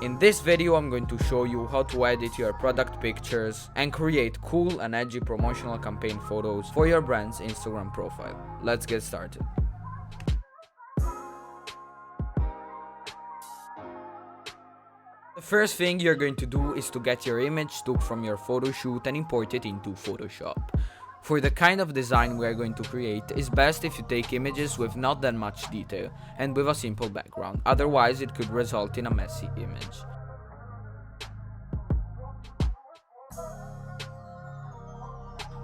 In this video I'm going to show you how to edit your product pictures and create cool and edgy promotional campaign photos for your brand's Instagram profile. Let's get started. The first thing you're going to do is to get your image took from your photo shoot and import it into Photoshop. For the kind of design we are going to create, it's best if you take images with not that much detail and with a simple background, otherwise it could result in a messy image.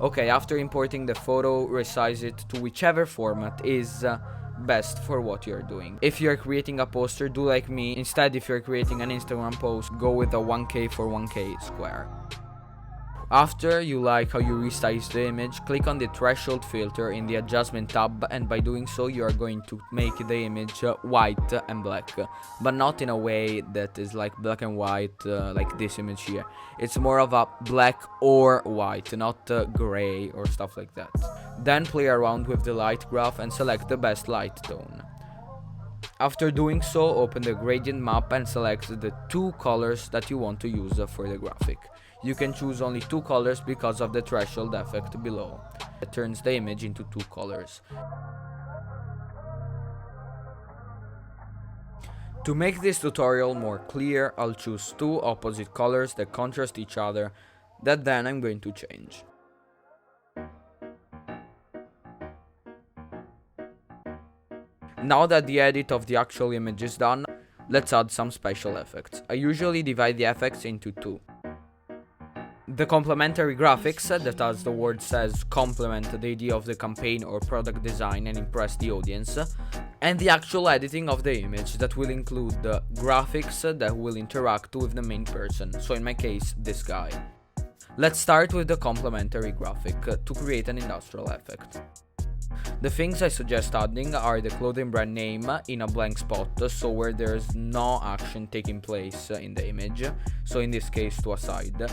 Okay, after importing the photo, resize it to whichever format is best for what you're doing. If you're creating a poster, do like me. Instead, if you're creating an Instagram post, go with a 1K for 1K square. After you like how you resize the image, click on the threshold filter in the adjustment tab, and by doing so you are going to make the image white and black, but not in a way that is like black and white like this image here. It's more of a black or white, not gray or stuff like that. Then play around with the light graph and select the best light tone. After doing so, open the gradient map and select the two colors that you want to use for the graphic. You can choose only two colors because of the threshold effect below. It turns the image into two colors. To make this tutorial more clear, I'll choose two opposite colors that contrast each other, that then I'm going to change. Now that the edit of the actual image is done, let's add some special effects. I usually divide the effects into two. The complementary graphics, that as the word says, complement the idea of the campaign or product design and impress the audience, and the actual editing of the image that will include the graphics that will interact with the main person, so in my case, this guy. Let's start with the complementary graphic to create an industrial effect. The things I suggest adding are the clothing brand name in a blank spot, so where there's no action taking place in the image, so in this case to a side.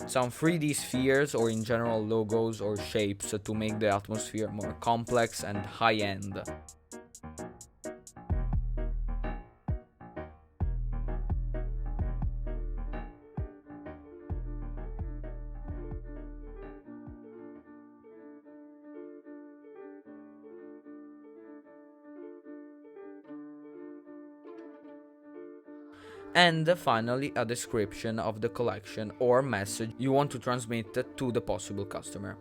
Some 3D spheres or in general logos or shapes to make the atmosphere more complex and high-end. And finally, a description of the collection or message you want to transmit to the possible customer.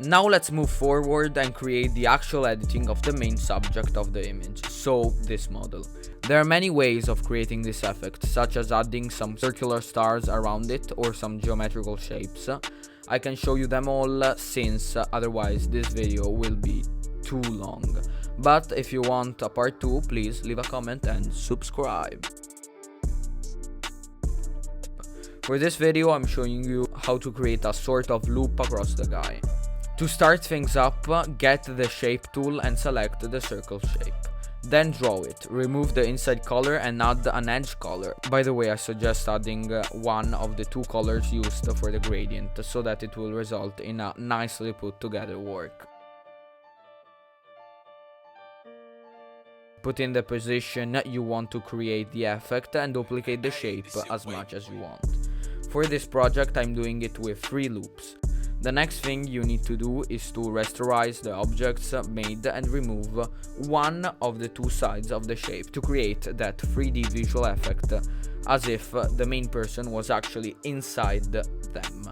Now let's move forward and create the actual editing of the main subject of the image, so this model. There are many ways of creating this effect, such as adding some circular stars around it or some geometrical shapes. I can show you them all since otherwise this video will be too long. But if you want a part 2, please leave a comment and subscribe. For this video I'm showing you how to create a sort of loop across the guy. To start things up, get the shape tool and select the circle shape. Then draw it, remove the inside color and add an edge color. By the way, I suggest adding one of the two colors used for the gradient, so that it will result in a nicely put together work. Put in the position you want to create the effect and duplicate the shape as much as you want. For this project I'm doing it with 3 loops. The next thing you need to do is to rasterize the objects made and remove one of the two sides of the shape to create that 3D visual effect as if the main person was actually inside them.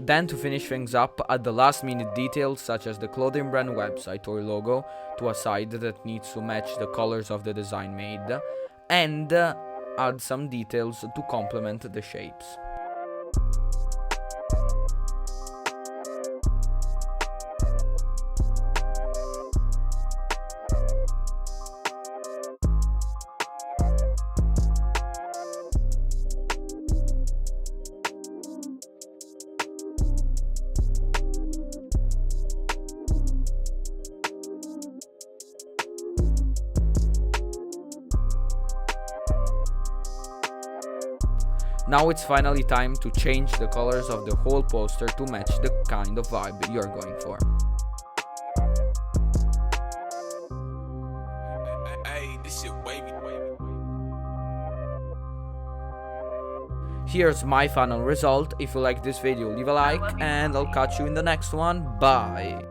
Then to finish things up, add the last minute details such as the clothing brand website or logo to a side that needs to match the colors of the design made, and add some details to complement the shapes. Now it's finally time to change the colors of the whole poster to match the kind of vibe you're going for. Here's my final result. If you like this video, leave a like, and I'll catch you in the next one. Bye!